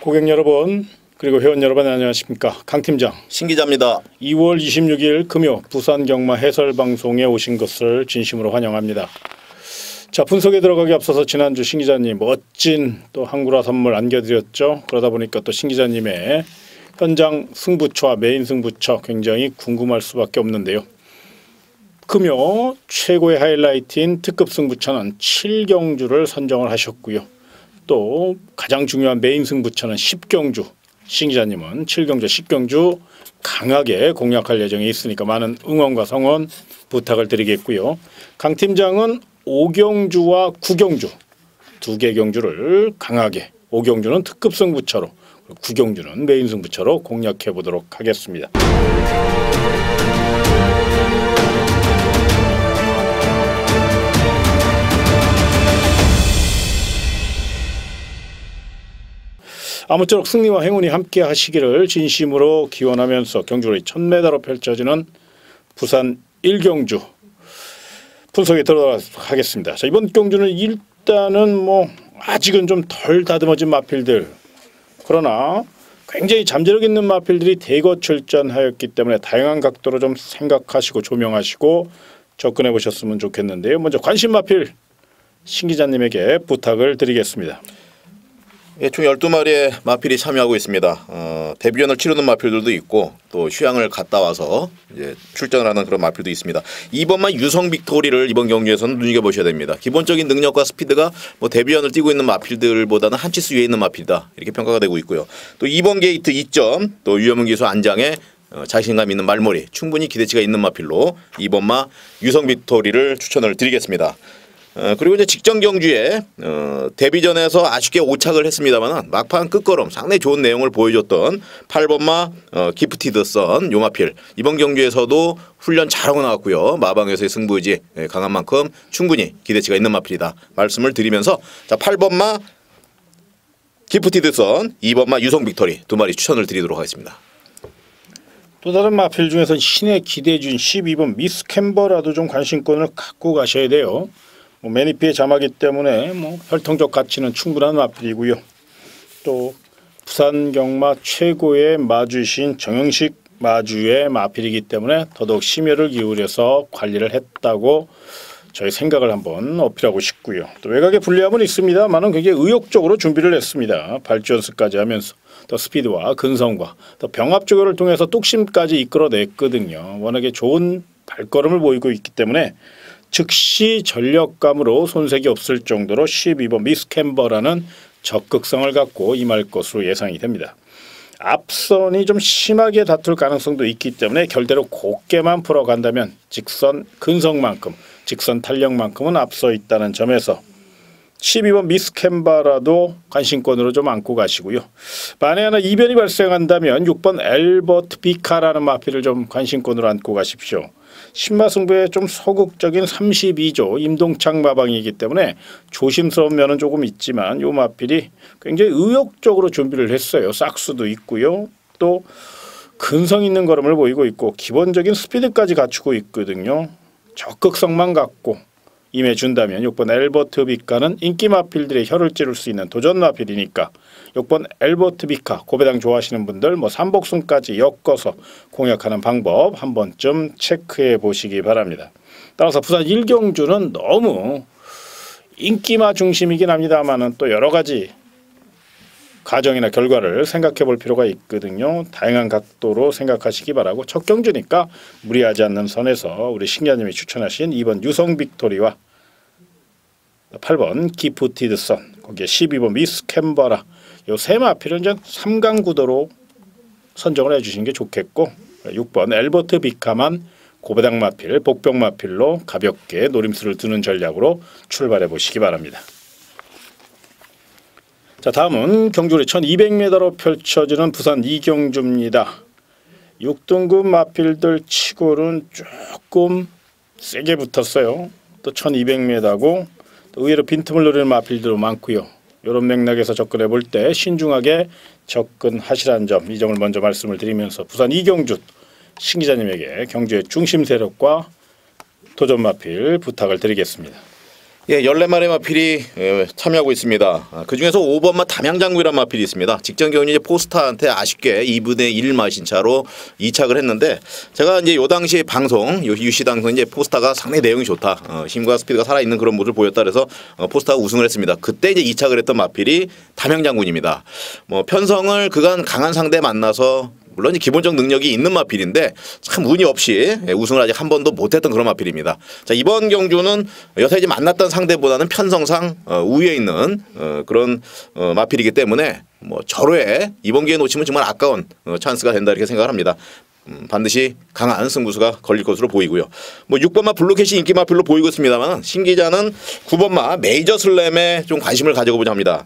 고객 여러분 그리고 회원 여러분 안녕하십니까. 강 팀장 신 기자입니다. 2월 26일 금요 부산 경마 해설 방송에 오신 것을 진심으로 환영합니다. 자, 분석에 들어가기 앞서서 지난주 신 기자님 멋진 또 한구라 선물 안겨드렸죠. 그러다 보니까 또 신 기자님의 현장 승부처와 메인 승부처 굉장히 궁금할 수밖에 없는데요. 금요 최고의 하이라이트인 특급 승부처는 7경주를 선정을 하셨고요. 또 가장 중요한 메인 승부처는 10경주. 신 기자님은 7경주, 10경주 강하게 공략할 예정이 있으니까 많은 응원과 성원 부탁을 드리겠고요. 강 팀장은 5경주와 9경주 두 개 경주를 강하게 5경주는 특급 승부처로 9경주는 메인 승부처로 공략해 보도록 하겠습니다. 아무쪼록 승리와 행운이 함께 하시기를 진심으로 기원하면서 경주를 1000m로 펼쳐지는 부산 1경주 분석에 들어가도록 하겠습니다. 자, 이번 경주는 일단은 아직은 좀 덜 다듬어진 마필들, 그러나 굉장히 잠재력 있는 마필들이 대거 출전하였기 때문에 다양한 각도로 좀 생각하시고 조명하시고 접근해 보셨으면 좋겠는데요. 먼저 관심 마필 신 기자님에게 부탁을 드리겠습니다. 예, 총 12마리의 마필이 참여하고 있습니다. 데뷔전을 치르는 마필들도 있고 또 휴양을 갔다 와서 이제 출전을 하는 그런 마필도 있습니다. 이번만 유성 빅토리를 이번 경기에서는 눈여겨보셔야 됩니다. 기본적인 능력과 스피드가 데뷔전을 뛰고 있는 마필들보다는 한 치수 위에 있는 마필이다, 이렇게 평가가 되고 있고요. 또 이번 게이트 2점, 또 유여문 기수 안장에 자신감 있는 말머리, 충분히 기대치가 있는 마필로 이번마 유성 빅토리를 추천을 드리겠습니다. 그리고 이제 직전 경주에 데뷔전에서 아쉽게 오착을 했습니다만 막판 끝걸음 상당히 좋은 내용을 보여줬던 8번마 기프티드 선 요마필, 이번 경주에서도 훈련 잘하고 나왔고요. 마방에서의 승부의지 강한 만큼 충분히 기대치가 있는 마필이다 말씀을 드리면서, 자, 8번마 기프티드 선, 2번마 유성 빅토리 두 마리 추천을 드리도록 하겠습니다. 또 다른 마필 중에서는 신의 기대준 12번 미스 캠버라도 좀 관심권을 갖고 가셔야 돼요. 매니피의 자마기 때문에 혈통적 가치는 충분한 마필이고요. 또 부산 경마 최고의 마주신 정영식 마주의 마필이기 때문에 더더욱 심혈을 기울여서 관리를 했다고 저희 생각을 한번 어필하고 싶고요. 또 외곽에 불리함은 있습니다만은 굉장히 의욕적으로 준비를 했습니다. 발주 연습까지 하면서 또 스피드와 근성과 또 병합 조절을 통해서 뚝심까지 이끌어냈거든요. 워낙에 좋은 발걸음을 보이고 있기 때문에 즉시 전력감으로 손색이 없을 정도로 12번 미스 캠버라는 적극성을 갖고 임할 것으로 예상이 됩니다. 앞선이 좀 심하게 다툴 가능성도 있기 때문에 결대로 곱게만 풀어간다면 직선 근성만큼, 직선 탄력만큼은 앞서 있다는 점에서 12번 미스 캠바라도 관심권으로 좀 안고 가시고요. 만에 하나 이변이 발생한다면 6번 엘버트 비카라는 마필을 좀 관심권으로 안고 가십시오. 신마승부에 좀 소극적인 32조 임동창 마방이기 때문에 조심스러운 면은 조금 있지만 요 마필이 굉장히 의욕적으로 준비를 했어요. 싹수도 있고요. 또 근성 있는 걸음을 보이고 있고 기본적인 스피드까지 갖추고 있거든요. 적극성만 갖고 임해준다면 6번 엘버트 비카는 인기 마필들의 혀를 찌를 수 있는 도전 마필이니까 6번 엘버트 비카 고배당 좋아하시는 분들 삼복승까지 엮어서 공략하는 방법 한 번쯤 체크해 보시기 바랍니다. 따라서 부산 1경주는 너무 인기마 중심이긴 합니다만은 또 여러 가지 가정이나 결과를 생각해 볼 필요가 있거든요. 다양한 각도로 생각하시기 바라고, 첫 경주니까 무리하지 않는 선에서 우리 신기자님이 추천하신 2번 유성 빅토리와 8번 기프티드 선, 거기에 12번 미스 캠버라 요 세 마필은 3강 구도로 선정을 해주시는 게 좋겠고, 6번 엘버트 비카만 고배당 마필, 복병 마필로 가볍게 노림수를 두는 전략으로 출발해 보시기 바랍니다. 자, 다음은 경주리 1200m로 펼쳐지는 부산 2경주입니다. 6등급 마필들 치고는 조금 세게 붙었어요. 또 1200m고 또 의외로 빈틈을 노리는 마필들도 많고요. 이런 맥락에서 접근해 볼 때 신중하게 접근하시라는 점, 이 점을 먼저 말씀을 드리면서 부산 2경주 신 기자님에게 경주의 중심 세력과 도전 마필 부탁을 드리겠습니다. 예, 14마리 마필이 참여하고 있습니다. 그중에서 5번마 담양장군이라는 마필이 있습니다. 직전 경기 이제 포스타한테 아쉽게 2분의 1 마신 차로 2착을 했는데 제가 이제 요 당시 방송 유시 당선 이제 포스타가 상당히 내용이 좋다. 힘과 스피드가 살아있는 그런 모습을 보였다 그래서 포스타가 우승을 했습니다. 그때 이제 2착을 했던 마필이 담양장군입니다. 뭐 편성을 그간 강한 상대 만나서 물론 기본적 능력이 있는 마필인데 참 운이 없이 우승을 아직 한 번도 못했던 그런 마필입니다. 자, 이번 경주는 여태 이제 만났던 상대보다는 편성상 우위에 있는 그런 마필이기 때문에 뭐 절호에 이번 기회에 놓치면 정말 아까운 찬스가 된다 이렇게 생각을 합니다. 반드시 강한 승부수가 걸릴 것으로 보이고요. 뭐 6번마 블루캣이 인기 마필로 보이고 있습니다만 신 기자는 9번마 메이저 슬램에 좀 관심을 가져보자 합니다.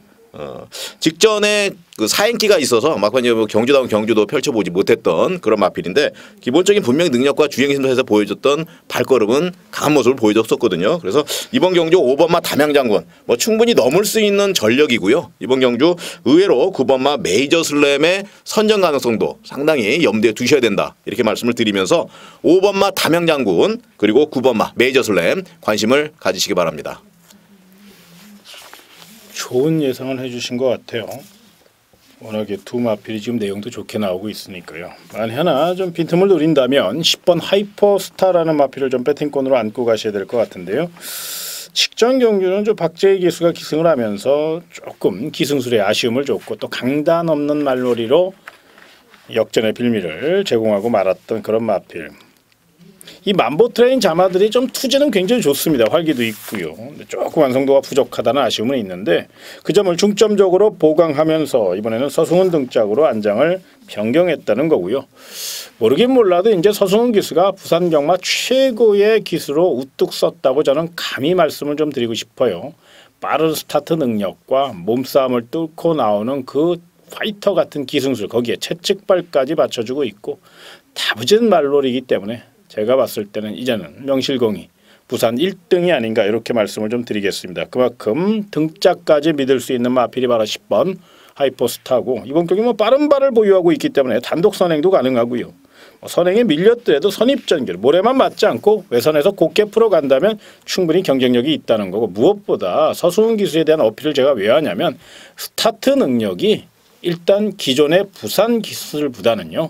직전에 그 사행기가 있어서 막 이제 뭐 경주다운 경주도 펼쳐보지 못했던 그런 마필인데 기본적인 분명히 능력과 주행의 심도에서 보여줬던 발걸음은 강한 모습을 보여줬었거든요. 그래서 이번 경주 5번마 담양장군 뭐 충분히 넘을 수 있는 전력이고요. 이번 경주 의외로 9번마 메이저 슬램의 선정 가능성도 상당히 염두에 두셔야 된다 이렇게 말씀을 드리면서 5번마 담양장군 그리고 9번마 메이저 슬램 관심을 가지시기 바랍니다. 좋은 예상을 해주신 것 같아요. 워낙에 두 마필이 지금 내용도 좋게 나오고 있으니까요. 만약 하나 좀 빈틈을 노린다면 10번 하이퍼스타라는 마필을 좀 배팅권으로 안고 가셔야 될 것 같은데요. 직전 경주는 좀 박재희 기수가 기승을 하면서 조금 기승술에 아쉬움을 줬고 또 강단 없는 말놀이로 역전의 빌미를 제공하고 말았던 그런 마필. 이 만보 트레인 자마들이 좀 투지는 굉장히 좋습니다. 활기도 있고요. 조금 완성도가 부족하다는 아쉬움은 있는데 그 점을 중점적으로 보강하면서 이번에는 서승훈 등짝으로 안장을 변경했다는 거고요. 모르긴 몰라도 이제 서승훈 기수가 부산 경마 최고의 기수로 우뚝 섰다고 저는 감히 말씀을 좀 드리고 싶어요. 빠른 스타트 능력과 몸싸움을 뚫고 나오는 그 파이터 같은 기승술 거기에 채찍발까지 받쳐주고 있고 다부진 말놀이기 때문에 제가 봤을 때는 이제는 명실공히 부산 1등이 아닌가 이렇게 말씀을 좀 드리겠습니다. 그만큼 등짝까지 믿을 수 있는 마필이 바로 10번 하이퍼스타고 이번 경기 뭐 빠른 발을 보유하고 있기 때문에 단독 선행도 가능하고요. 선행에 밀렸더라도 선입전결 모래만 맞지 않고 외선에서 곱게 풀어간다면 충분히 경쟁력이 있다는 거고 무엇보다 서승훈 기수에 대한 어필을 제가 왜 하냐면 스타트 능력이 일단 기존의 부산 기술보다는요.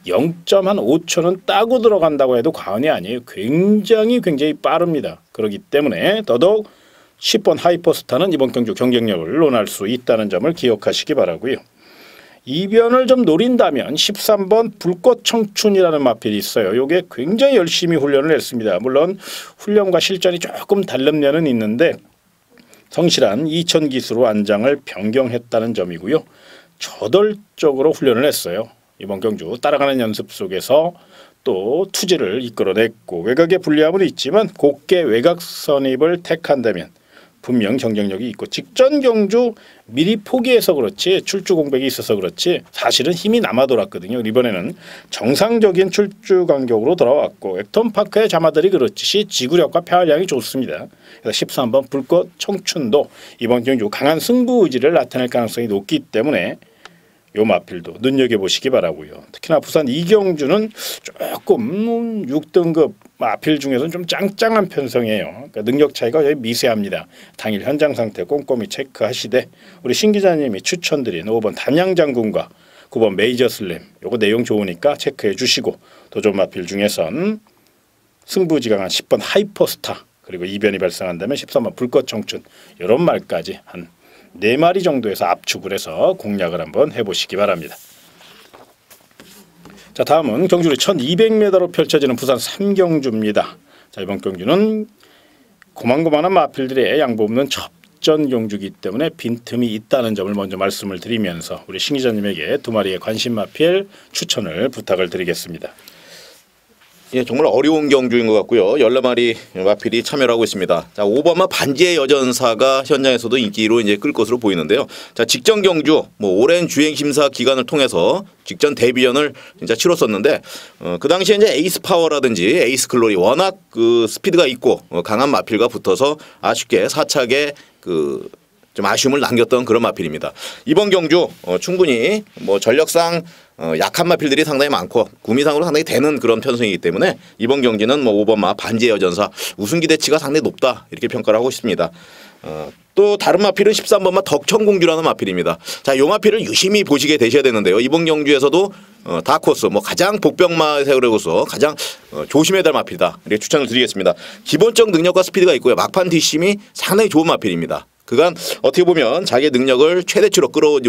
0.5초는 따고 들어간다고 해도 과언이 아니에요. 굉장히 빠릅니다. 그렇기 때문에 더더욱 10번 하이퍼스타는 이번 경주 경쟁력을 논할 수 있다는 점을 기억하시기 바라고요. 이변을 좀 노린다면 13번 불꽃 청춘이라는 마필이 있어요. 이게 굉장히 열심히 훈련을 했습니다. 물론 훈련과 실전이 조금 다른 면은 있는데 성실한 2000 기수로 안장을 변경했다는 점이고요. 저돌적으로 훈련을 했어요. 이번 경주 따라가는 연습 속에서 또 투지를 이끌어냈고 외곽에 불리함은 있지만 곱게 외곽 선입을 택한다면 분명 경쟁력이 있고 직전 경주 미리 포기해서 그렇지 출주 공백이 있어서 그렇지 사실은 힘이 남아 돌았거든요. 이번에는 정상적인 출주 간격으로 돌아왔고 엑톤파크의 자마들이 그렇듯이 지구력과 폐활량이 좋습니다. 그래서 13번 불꽃 청춘도 이번 경주 강한 승부 의지를 나타낼 가능성이 높기 때문에 요 마필도 눈여겨보시기 바라고요. 특히나 부산 이경주는 조금 6등급 마필 중에서는 좀 짱짱한 편성이에요. 그러니까 능력 차이가 거의 미세합니다. 당일 현장 상태 꼼꼼히 체크하시되 우리 신 기자님이 추천드린 5번 담양장군과 9번 메이저 슬램 요거 내용 좋으니까 체크해 주시고 도전 마필 중에선 승부지강한 10번 하이퍼스타 그리고 이변이 발생한다면 13번 불꽃 청춘 이런 말까지 한 4마리 정도에서 압축을 해서 공략을 한번 해보시기 바랍니다. 자, 다음은 경주리 1200m로 펼쳐지는 부산 3경주입니다. 자, 이번 경주는 고만고만한 마필들의 양보 없는 접전 경주이기 때문에 빈틈이 있다는 점을 먼저 말씀을 드리면서 우리 신 기자님에게 2마리의 관심 마필 추천을 부탁을 드리겠습니다. 예, 정말 어려운 경주인 것 같고요. 14마리 마필이 참여를 하고 있습니다. 자, 5번마 반지의 여전사가 현장에서도 인기로 이제 끌 것으로 보이는데요. 자, 직전 경주, 뭐 오랜 주행 심사 기간을 통해서 직전 데뷔전을 진짜 치렀었는데, 그 당시에 이제 에이스 파워라든지 에이스 글로리 워낙 그 스피드가 있고 강한 마필과 붙어서 아쉽게 4착에 그 좀 아쉬움을 남겼던 그런 마필입니다. 이번 경주 충분히 뭐 전력상 약한 마필들이 상당히 많고 구미상으로 상당히 되는 그런 편성이기 때문에 이번 경기는 뭐 5번마 반지의 여전사 우승 기대치가 상당히 높다 이렇게 평가를 하고 싶습니다. 또 다른 마필은 13번마 덕천공주라는 마필입니다. 자, 요 마필을 유심히 보시게 되셔야 되는데요. 이번 경주에서도 다크호스 뭐 가장 복병마 세력으로서 가장 조심해야 될 마필이다 이렇게 추천을 드리겠습니다. 기본적 능력과 스피드가 있고요. 막판 뒷심이 상당히 좋은 마필입니다. 그간 어떻게 보면 자기의 능력을 최대치로 끌어오지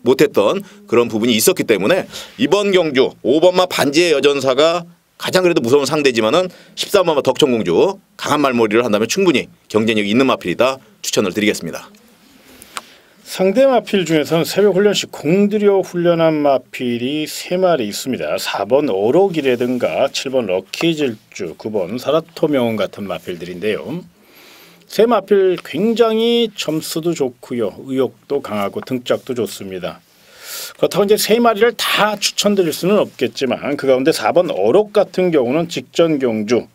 못했던 그런 부분이 있었기 때문에 이번 경주 5번마 반지의 여전사가 가장 그래도 무서운 상대지만은 13번마 덕천공주 강한 말머리를 한다면 충분히 경쟁력이 있는 마필이다 추천을 드리겠습니다. 상대 마필 중에서는 새벽 훈련 시 공들여 훈련한 마필이 3마리 있습니다. 4번 어록이라든가 7번 럭키질주, 9번 사라토명운 같은 마필들인데요. 세 마필 굉장히 점수도 좋고요. 의욕도 강하고 등짝도 좋습니다. 그렇다고 이제 3마리를 다 추천드릴 수는 없겠지만 그 가운데 4번 어록 같은 경우는 직전 경주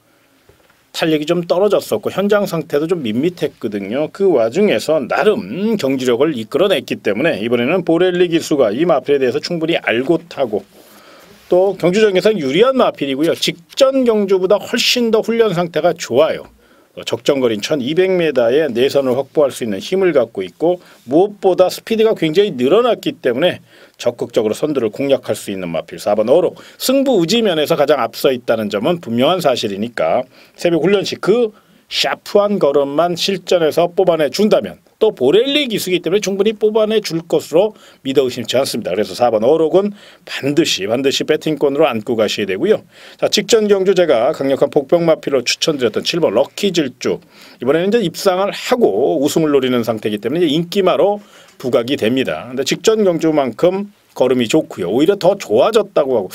탄력이 좀 떨어졌었고 현장 상태도 좀 밋밋했거든요. 그 와중에서 나름 경지력을 이끌어냈기 때문에 이번에는 보렐리 기수가 이 마필에 대해서 충분히 알고 타고 또 경주장에서 유리한 마필이고요. 직전 경주보다 훨씬 더 훈련 상태가 좋아요. 적정거리인 1200m의 내선을 확보할 수 있는 힘을 갖고 있고 무엇보다 스피드가 굉장히 늘어났기 때문에 적극적으로 선두를 공략할 수 있는 마필 4번 어록 승부 의지 면에서 가장 앞서 있다는 점은 분명한 사실이니까 새벽 훈련 시 그 샤프한 걸음만 실전에서 뽑아내 준다면 또 보렐리 기수이기 때문에 충분히 뽑아내 줄 것으로 믿어 의심치 않습니다. 그래서 4번 어록은 반드시 배팅권으로 안고 가셔야 되고요. 자, 직전 경주 제가 강력한 복병 마필로 추천드렸던 7번 럭키질주 이번에는 이제 입상을 하고 우승을 노리는 상태이기 때문에 인기마로 부각이 됩니다. 근데 직전 경주만큼 걸음이 좋고요. 오히려 더 좋아졌다고 하고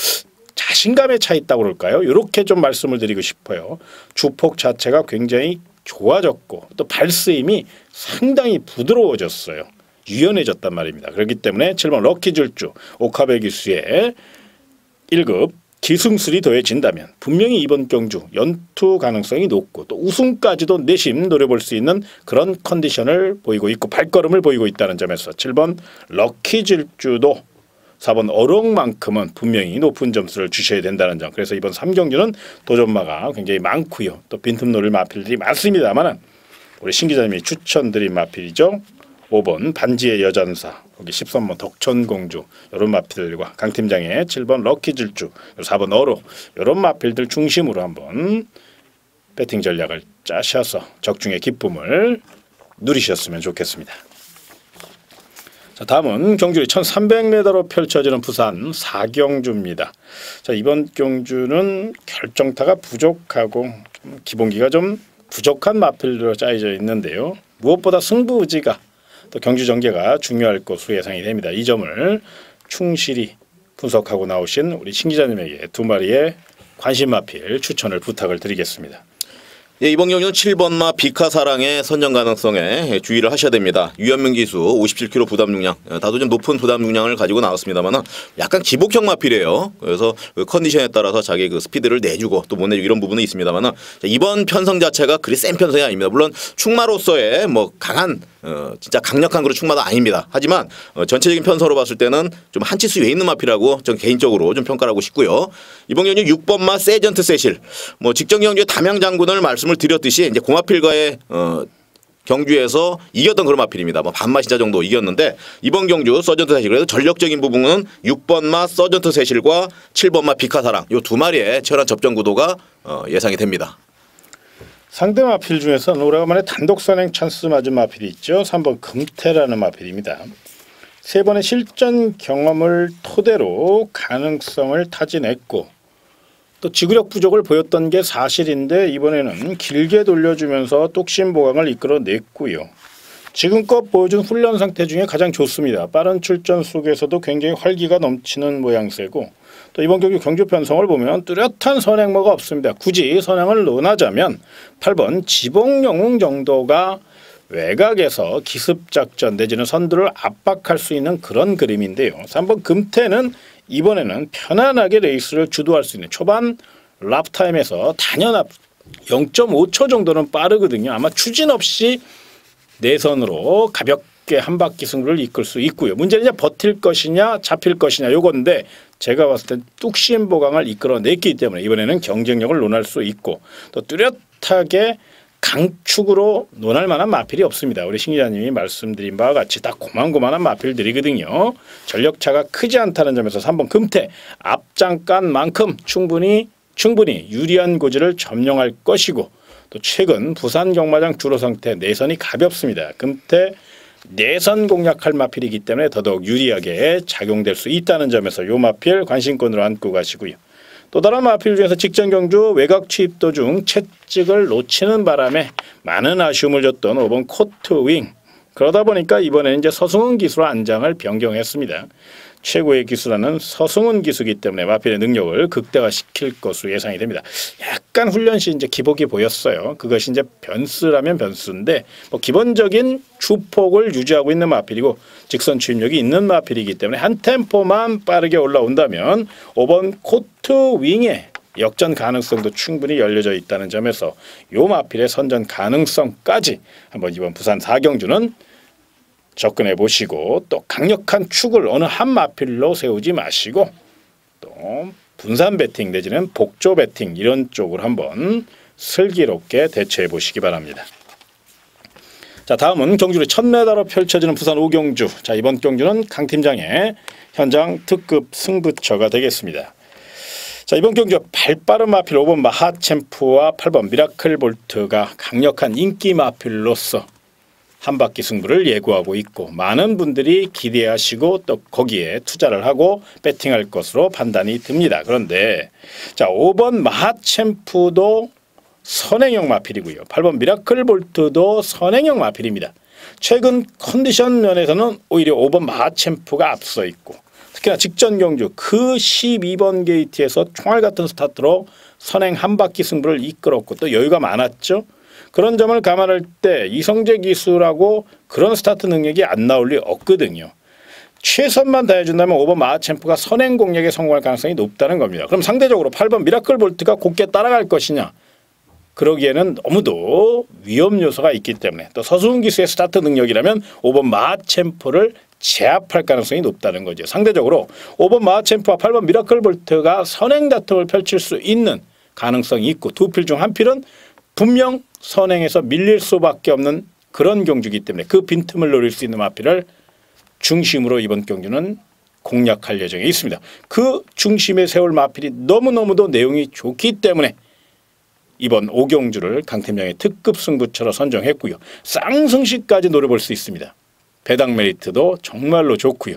자신감에 차 있다고 그럴까요? 이렇게 좀 말씀을 드리고 싶어요. 주폭 자체가 굉장히 좋아졌고 또 발스임이 상당히 부드러워졌어요. 유연해졌단 말입니다. 그렇기 때문에 7번 럭키질주 오카베 기수의 1급 기승술이 더해진다면 분명히 이번 경주 연투 가능성이 높고 또 우승까지도 내심 노려볼 수 있는 그런 컨디션을 보이고 있고 발걸음을 보이고 있다는 점에서 7번 럭키질주도 4번 어록만큼은 분명히 높은 점수를 주셔야 된다는 점. 그래서 이번 3경주는 도전마가 굉장히 많고요. 또 빈틈 노릴 마필들이 많습니다만 우리 신 기자님이 추천드린 마필이죠. 5번 반지의 여전사, 거기 13번 덕천공주 이런 마필들과 강 팀장의 7번 럭키질주, 4번 어록 이런 마필들 중심으로 한번 배팅 전략을 짜셔서 적중의 기쁨을 누리셨으면 좋겠습니다. 자, 다음은 경주리 1300m로 펼쳐지는 부산 4경주입니다. 자, 이번 경주는 결정타가 부족하고 기본기가 좀 부족한 마필로 짜여져 있는데요. 무엇보다 승부 의지가 또 경주 전개가 중요할 것으로 예상이 됩니다. 이 점을 충실히 분석하고 나오신 우리 신 기자님에게 2마리의 관심 마필 추천을 부탁을 드리겠습니다. 예, 이번 경기는 7번마 비카사랑의 선정 가능성에 주의를 하셔야 됩니다. 유현명 기수 57kg 부담 중량, 다소 좀 높은 부담 중량을 가지고 나왔습니다만 약간 기복형 마필이에요. 그래서 그 컨디션에 따라서 자기 그 스피드를 내주고 또 못 내주고 이런 부분은 있습니다만 이번 편성 자체가 그리 센 편성이 아닙니다. 물론 충마로서의 뭐 강한 진짜 강력한 그런 충마도 아닙니다. 하지만 전체적인 편성으로 봤을 때는 좀 한 치수 위에 있는 마필이라고 전 개인적으로 좀 평가를 하고 싶고요. 이번 경기 6번마 세전트 세실, 뭐 직전 경기에 담양 장군을 말씀을 드렸듯이 이제 고마필과의 경주에서 이겼던 그런 마필입니다. 뭐 반마시자 정도 이겼는데 이번 경주 서전트 세실, 그래서 전력적인 부분은 6번마 서전트 세실과 7번마 비카사랑 이 2마리의 치열한 접전 구도가 예상이 됩니다. 상대 마필 중에서는 오래간만에 단독 선행 찬스 맞은 마필이 있죠. 3번 금태라는 마필입니다. 3번의 실전 경험을 토대로 가능성을 타진했고 또 지구력 부족을 보였던 게 사실인데 이번에는 길게 돌려주면서 뚝심 보강을 이끌어냈고요. 지금껏 보여준 훈련 상태 중에 가장 좋습니다. 빠른 출전 속에서도 굉장히 활기가 넘치는 모양새고 또 이번 경기 경주 편성을 보면 뚜렷한 선행모가 없습니다. 굳이 선행을 논하자면 8번 지봉영웅 정도가 외곽에서 기습작전 내지는 선두를 압박할 수 있는 그런 그림인데요. 3번 금태는 이번에는 편안하게 레이스를 주도할 수 있는 초반 랍타임에서 단연 앞 0.5초 정도는 빠르거든요. 아마 추진 없이 내선으로 가볍게 한 바퀴 승부를 이끌 수 있고요. 문제는 이제 버틸 것이냐 잡힐 것이냐 요건데 제가 봤을 땐 뚝심 보강을 이끌어냈기 때문에 이번에는 경쟁력을 논할 수 있고 또 뚜렷하게 강축으로 논할 만한 마필이 없습니다. 우리 신 기자님이 말씀드린 바와 같이 다 고만고만한 마필들이거든요. 전력차가 크지 않다는 점에서 3번 금태 앞장간 만큼 충분히 유리한 고지를 점령할 것이고 또 최근 부산 경마장 주로 상태 내선이 가볍습니다. 금태 내선 공략할 마필이기 때문에 더더욱 유리하게 작용될 수 있다는 점에서 요 마필 관심권으로 안고 가시고요. 또 다른 마필 중에서 직전 경주 외곽 취입 도중 채찍을 놓치는 바람에 많은 아쉬움을 줬던 5번 코트윙. 그러다 보니까 이번에는 이제 서승훈 기수로 안장을 변경했습니다. 최고의 기수라는 서승훈 기수이기 때문에 마필의 능력을 극대화시킬 것으로 예상이 됩니다. 약간 훈련 시 이제 기복이 보였어요. 그것이 이제 변수라면 변수인데 뭐 기본적인 주폭을 유지하고 있는 마필이고 직선 추임력이 있는 마필이기 때문에 한 템포만 빠르게 올라온다면 5번 코트 윙의 역전 가능성도 충분히 열려져 있다는 점에서 요 마필의 선전 가능성까지 한번 이번 부산 4경주는 접근해 보시고 또 강력한 축을 어느 한 마필로 세우지 마시고 또 분산 배팅 내지는 복조 배팅 이런 쪽으로 한번 슬기롭게 대처해 보시기 바랍니다. 자, 다음은 경주를 1000m로 펼쳐지는 부산 5경주. 자, 이번 경주는 강 팀장의 현장 특급 승부처가 되겠습니다. 자, 이번 경주 발빠른 마필 5번 마하챔프와 8번 미라클 볼트가 강력한 인기 마필로서 한 바퀴 승부를 예고하고 있고 많은 분들이 기대하시고 또 거기에 투자를 하고 배팅할 것으로 판단이 듭니다. 그런데 자 5번 마하챔프도 선행형 마필이고요. 8번 미라클 볼트도 선행형 마필입니다. 최근 컨디션 면에서는 오히려 5번 마하챔프가 앞서 있고 특히나 직전 경주 그 12번 게이트에서 총알 같은 스타트로 선행 한 바퀴 승부를 이끌었고 또 여유가 많았죠. 그런 점을 감안할 때 이성재 기수라고 그런 스타트 능력이 안 나올 리 없거든요. 최선만 다해준다면 5번 마하챔프가 선행 공략에 성공할 가능성이 높다는 겁니다. 그럼 상대적으로 8번 미라클 볼트가 곱게 따라갈 것이냐. 그러기에는 너무도 위험 요소가 있기 때문에 또 서승훈 기수의 스타트 능력이라면 5번 마하챔프를 제압할 가능성이 높다는 거죠. 상대적으로 5번 마하챔프와 8번 미라클 볼트가 선행 다툼을 펼칠 수 있는 가능성이 있고 두 필 중 한 필은 분명 선행에서 밀릴 수밖에 없는 그런 경주이기 때문에 그 빈틈을 노릴 수 있는 마필을 중심으로 이번 경주는 공략할 예정에 있습니다. 그 중심에 세울 마필이 너무너무도 내용이 좋기 때문에 이번 5경주를 강 팀장의 특급 승부처로 선정했고요. 쌍승시까지 노려볼 수 있습니다. 배당 메리트도 정말로 좋고요.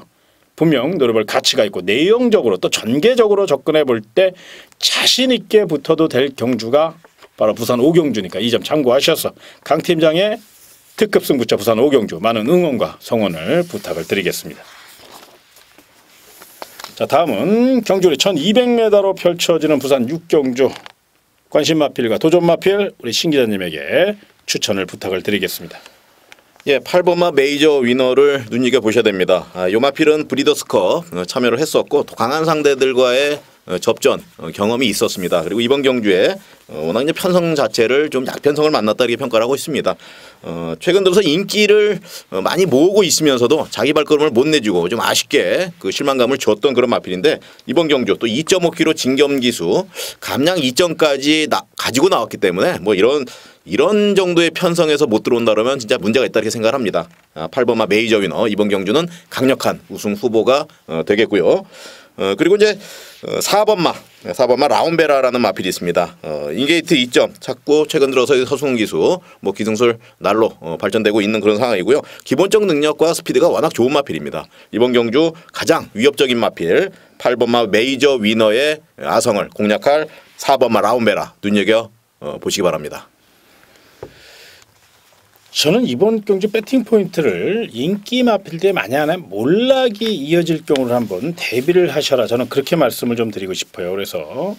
분명 노려볼 가치가 있고 내용적으로 또 전개적으로 접근해 볼 때 자신 있게 붙어도 될 경주가 바로 부산 5경주니까 이 점 참고하셔서 강 팀장의 특급 승부처 부산 5경주 많은 응원과 성원을 부탁을 드리겠습니다. 자, 다음은 경주리 1200m로 펼쳐지는 부산 6경주 관심 마필과 도전 마필 우리 신 기자님에게 추천을 부탁을 드리겠습니다. 예, 8번마 메이저 위너를 눈여겨보셔야 됩니다. 요 마필은 브리더스컵 참여를 했었고 또 강한 상대들과의 접전 경험이 있었습니다. 그리고 이번 경주에 워낙 이제 편성 자체를 좀 약편성을 만났다 이렇게 평가를 하고 있습니다. 최근 들어서 인기를 많이 모으고 있으면서도 자기 발걸음을 못 내주고 좀 아쉽게 그 실망감을 줬던 그런 마필인데 이번 경주 또 2.5kg 진겸기수 감량 2점까지 가지고 나왔기 때문에 뭐 이런 정도의 편성에서 못 들어온다 그러면 진짜 문제가 있다 이렇게 생각을 합니다. 8번마 메이저 위너 이번 경주는 강력한 우승 후보가 되겠고요. 그리고 이제 4번마 라운베라라는 마필이 있습니다. 인게이트 2점 찾고 최근 들어서 서승훈 기수 뭐 기승술 날로 발전되고 있는 그런 상황이고요. 기본적 능력과 스피드가 워낙 좋은 마필입니다. 이번 경주 가장 위협적인 마필 8번마 메이저 위너의 아성을 공략할 4번마 라운베라 눈여겨 보시기 바랍니다. 저는 이번 경주 배팅 포인트를 인기 마필들이 많이 하는 몰락이 이어질 경우를 한번 대비를 하셔라. 저는 그렇게 말씀을 좀 드리고 싶어요. 그래서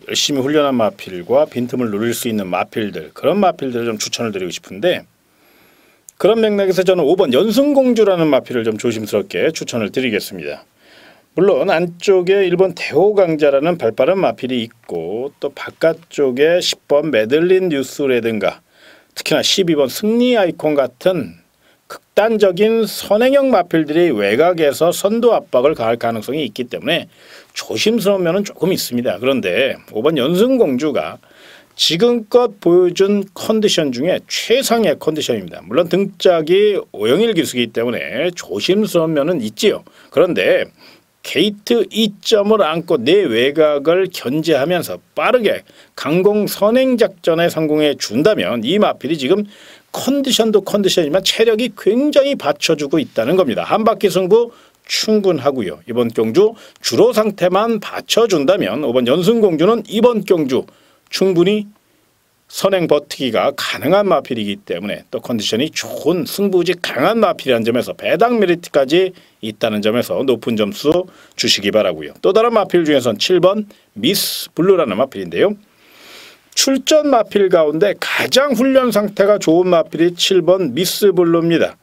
열심히 훈련한 마필과 빈틈을 누릴 수 있는 마필들 그런 마필들을 좀 추천을 드리고 싶은데 그런 맥락에서 저는 5번 연승공주라는 마필을 좀 조심스럽게 추천을 드리겠습니다. 물론 안쪽에 1번 대호강자라는 발빠른 마필이 있고 또 바깥쪽에 10번 메들린 뉴스라든가 특히나 12번 승리 아이콘 같은 극단적인 선행형 마필들이 외곽에서 선두 압박을 가할 가능성이 있기 때문에 조심스러운 면은 조금 있습니다. 그런데 5번 연승공주가 지금껏 보여준 컨디션 중에 최상의 컨디션입니다. 물론 등짝이 오영일 기수이기 때문에 조심스러운 면은 있지요. 그런데 게이트 2점을 안고 내 외곽을 견제하면서 빠르게 강공 선행 작전에 성공해 준다면 이 마필이 지금 컨디션도 컨디션이지만 체력이 굉장히 받쳐주고 있다는 겁니다. 한 바퀴 승부 충분하고요. 이번 경주 주로 상태만 받쳐준다면 5번 연승공주는 이번 경주 충분히 선행 버티기가 가능한 마필이기 때문에 또 컨디션이 좋은 승부지 강한 마필이라는 점에서 배당 메리트까지 있다는 점에서 높은 점수 주시기 바라고요. 또 다른 마필 중에서는 7번 미스 블루라는 마필인데요. 출전 마필 가운데 가장 훈련 상태가 좋은 마필이 7번 미스 블루입니다.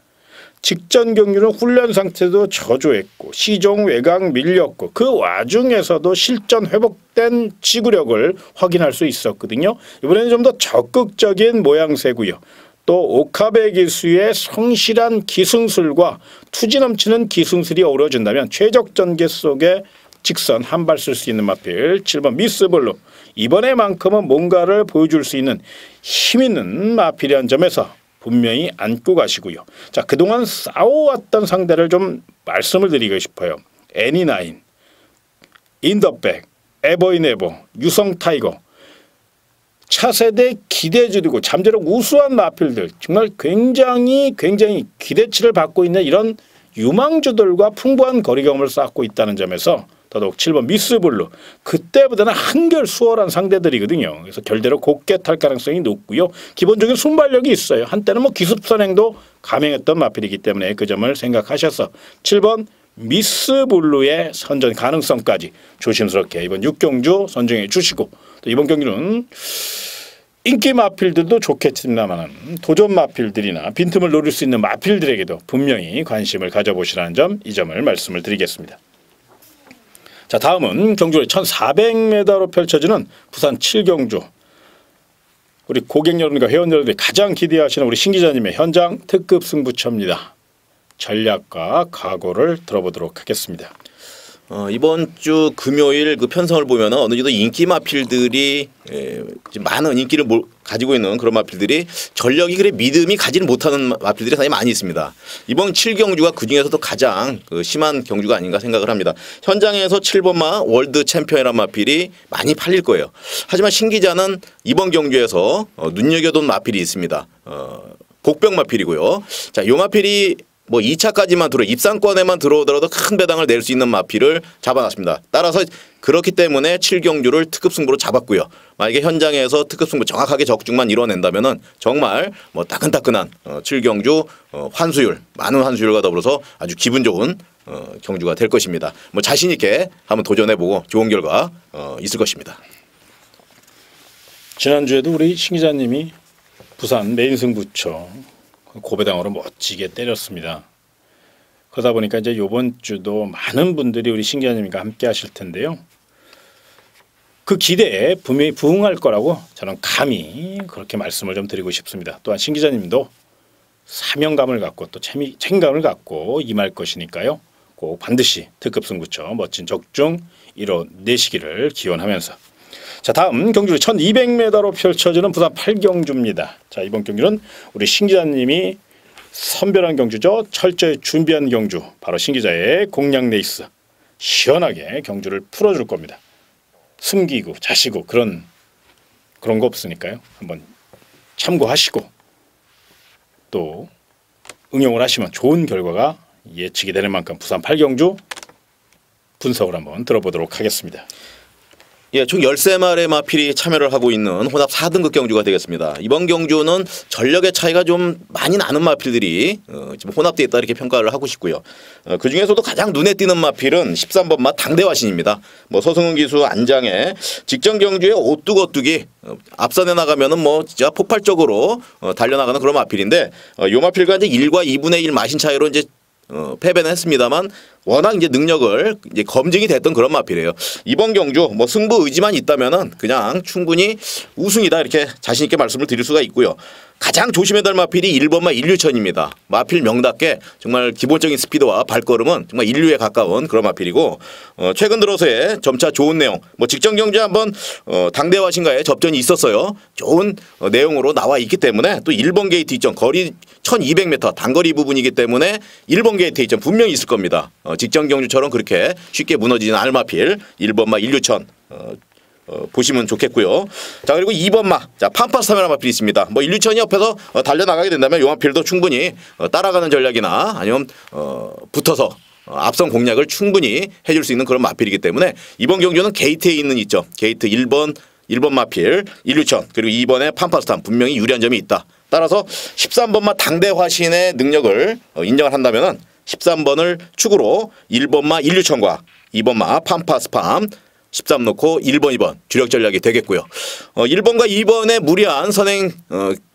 직전 경기는 훈련 상태도 저조했고 시종 외곽 밀렸고 그 와중에서도 실전 회복된 지구력을 확인할 수 있었거든요. 이번에는 좀 더 적극적인 모양새고요. 또 오카베 기수의 성실한 기승술과 투지 넘치는 기승술이 어우러진다면 최적 전개 속에 직선 한 발 쓸 수 있는 마필 7번 미스 블루. 이번에만큼은 뭔가를 보여줄 수 있는 힘 있는 마필이라는 점에서 분명히 안고 가시고요. 자, 그동안 싸워왔던 상대를 좀 말씀을 드리고 싶어요. 애니나인, 인더백, 에버인에버, 유성타이거, 차세대 기대주이고 잠재력 우수한 마필들 정말 굉장히 기대치를 받고 있는 이런 유망주들과 풍부한 거리감을 쌓고 있다는 점에서 더더욱 7번 미스블루 그때보다는 한결 수월한 상대들이거든요. 그래서 결대로 곱게 탈 가능성이 높고요. 기본적인 순발력이 있어요. 한때는 뭐 기습선행도 감행했던 마필이기 때문에 그 점을 생각하셔서 7번 미스블루의 선전 가능성까지 조심스럽게 이번 6경주 선정해 주시고 또 이번 경기는 인기 마필들도 좋겠습니다만 도전 마필들이나 빈틈을 노릴 수 있는 마필들에게도 분명히 관심을 가져보시라는 점 이 점을 말씀을 드리겠습니다. 자, 다음은 경주의 1400m로 펼쳐지는 부산 7경주. 우리 고객 여러분과 회원 여러분들이 가장 기대하시는 우리 신 기자님의 현장 특급 승부처입니다. 전략과 각오를 들어보도록 하겠습니다. 이번 주 금요일 그 편성을 보면은 어느 정도 인기 마필들이 많은 인기를 가지고 있는 그런 마필들이 전력이 그래 믿음이 가지는 못하는 마필들이 상당히 많이 있습니다. 이번 7경주가 그 중에서도 가장 심한 경주가 아닌가 생각을 합니다. 현장에서 7번마 월드 챔피언이라는 마필이 많이 팔릴 거예요. 하지만 신 기자는 이번 경주에서 눈여겨둔 마필이 있습니다. 복병 마필이고요. 자, 이 마필이 뭐 2차까지만 입상권에만 들어오더라도 큰 배당을 낼 수 있는 마필을 잡아놨습니다. 따라서 그렇기 때문에 7경주를 특급 승부로 잡았고요. 만약에 현장에서 특급 승부 정확하게 적중만 이뤄낸다면은 정말 뭐 따끈따끈한 7경주 환수율, 많은 환수율과 더불어서 아주 기분 좋은 경주가 될 것입니다. 뭐 자신 있게 한번 도전해보고 좋은 결과 있을 것입니다. 지난주에도 우리 신 기자님이 부산 메인 승부처 고배당으로 멋지게 때렸습니다. 그러다 보니까 이제 이번 주도 많은 분들이 우리 신 기자님과 함께 하실 텐데요. 그 기대에 분명히 부응할 거라고 저는 감히 그렇게 말씀을 좀 드리고 싶습니다. 또한 신 기자님도 사명감을 갖고 또 책임감을 갖고 임할 것이니까요. 꼭 반드시 특급 승부처 멋진 적중 이뤄내시기를 기원하면서 자, 다음 경주 1200m로 펼쳐지는 부산 8경주입니다. 자, 이번 경주는 우리 신 기자님이 선별한 경주죠. 철저히 준비한 경주. 바로 신 기자의 공략 레이스. 시원하게 경주를 풀어줄 겁니다. 숨기고 자시고 그런 거 없으니까요. 한번 참고하시고 또 응용을 하시면 좋은 결과가 예측이 되는 만큼 부산 8경주 분석을 한번 들어보도록 하겠습니다. 예, 총 13마리의 마필이 참여를 하고 있는 혼합 4등급 경주가 되겠습니다. 이번 경주는 전력의 차이가 좀 많이 나는 마필들이 지금 혼합되어 있다 이렇게 평가를 하고 싶고요. 그 중에서도 가장 눈에 띄는 마필은 13번마 당대화신입니다. 뭐 서승훈 기수 안장에 직전 경주에 오뚜거뚜기 앞선에 나가면은 뭐 진짜 폭발적으로 달려나가는 그런 마필인데 요 마필과 이제 1과 2분의 1 마신 차이로 이제 패배는 했습니다만 워낙 이제 능력을 이제 검증이 됐던 그런 마필이에요. 이번 경주 뭐 승부 의지만 있다면은 그냥 충분히 우승이다 이렇게 자신 있게 말씀을 드릴 수가 있고요. 가장 조심해야 될 마필이 1번마 일류천입니다. 마필 명답게 정말 기본적인 스피드와 발걸음은 정말 인류에 가까운 그런 마필이고 최근 들어서의 점차 좋은 내용 뭐 직전 경주 한번 당대화신과의 접전이 있었어요. 좋은 내용으로 나와 있기 때문에 또 1번 게이트 이점 거리 1200m 단거리 부분이기 때문에 1번 게이트 이점 분명히 있을 겁니다. 직전 경주처럼 그렇게 쉽게 무너지는 알마필 1번마 일류천 보시면 좋겠고요. 자 그리고 2번마 자 팜파스타미나 마필이 있습니다. 뭐 일류천이 옆에서 달려나가게 된다면 요 마필도 충분히 따라가는 전략이나 아니면 붙어서 앞선 공략을 충분히 해줄 수 있는 그런 마필이기 때문에 이번 경주는 게이트에 있는 이점 게이트 1번 마필 일류천 그리고 2번의 팜파스탐 분명히 유리한 점이 있다. 따라서 13번마 당대화신의 능력을 인정을 한다면은 13번을 축으로 1번마 일류천과 2번마 팜파스팜 13 놓고 1번, 2번 주력 전략이 되겠고요. 1번과 2번의 무리한 선행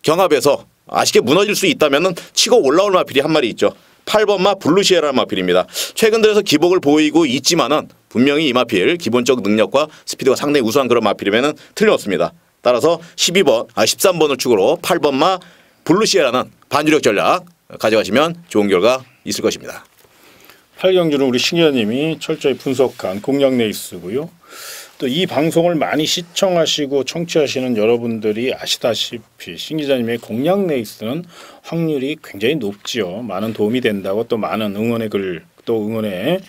경합에서 아쉽게 무너질 수 있다면 치고 올라올 마필이 한 마리 있죠. 8번마 블루시에라는 마필입니다. 최근 들어서 기복을 보이고 있지만은 분명히 이 마필 기본적 능력과 스피드가 상당히 우수한 그런 마필이면은 틀림없습니다. 따라서 13번을 축으로 8번마 블루시에라는 반주력 전략 가져가시면 좋은 결과 있을 것입니다. 8경주는 우리 신 기자님이 철저히 분석한 공략 레이스고요. 또 이 방송을 많이 시청하시고 청취하시는 여러분들이 아시다시피 신 기자님의 공략 레이스는 확률이 굉장히 높지요. 많은 도움이 된다고 또 많은 응원의 글 또 응원의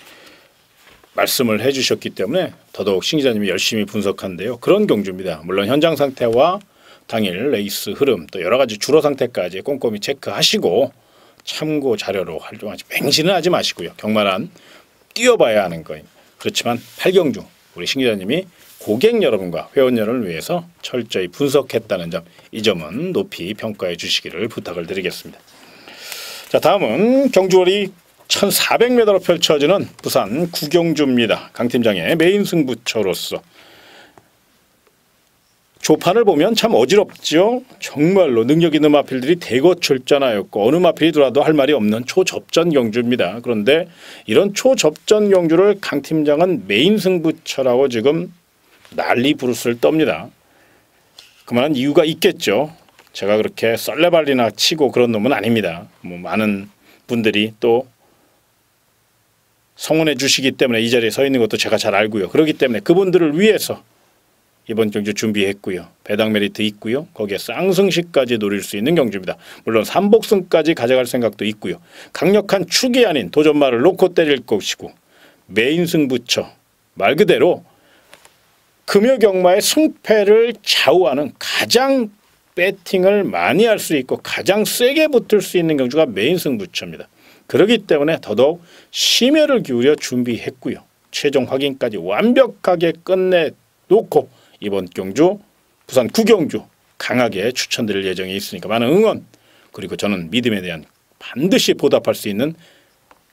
말씀을 해주셨기 때문에 더더욱 신 기자님이 열심히 분석한데요. 그런 경주입니다. 물론 현장 상태와 당일 레이스 흐름 또 여러 가지 주로 상태까지 꼼꼼히 체크하시고 참고 자료로 활동하지 맹신은 하지 마시고요. 경마란 뛰어봐야 하는 거예요. 그렇지만 8경주 우리 신 기자님이 고객 여러분과 회원 여러분을 위해서 철저히 분석했다는 점, 이 점은 높이 평가해 주시기를 부탁을 드리겠습니다. 자, 다음은 경주월이 1400m로 펼쳐지는 부산 구경주입니다. 강 팀장의 메인 승부처로서 조판을 보면 참 어지럽죠. 정말로 능력 있는 마필들이 대거 출전하였고 어느 마필이 들어와도 할 말이 없는 초접전 경주입니다. 그런데 이런 초접전 경주를 강 팀장은 메인 승부처라고 지금 난리 부르스를 떱니다. 그만한 이유가 있겠죠. 제가 그렇게 썰레발리나 치고 그런 놈은 아닙니다. 뭐 많은 분들이 또 성원해 주시기 때문에 이 자리에 서 있는 것도 제가 잘 알고요. 그렇기 때문에 그분들을 위해서 이번 경주 준비했고요. 배당 메리트 있고요. 거기에 쌍승시까지 노릴 수 있는 경주입니다. 물론 삼복승까지 가져갈 생각도 있고요. 강력한 축이 아닌 도전말을 놓고 때릴 것이고 메인 승부처 말 그대로 금요경마의 승패를 좌우하는 가장 배팅을 많이 할 수 있고 가장 세게 붙을 수 있는 경주가 메인 승부처입니다. 그렇기 때문에 더더욱 심혈을 기울여 준비했고요. 최종 확인까지 완벽하게 끝내놓고 이번 경주 부산 구경주 강하게 추천드릴 예정이 있으니까 많은 응원 그리고 저는 믿음에 대한 반드시 보답할 수 있는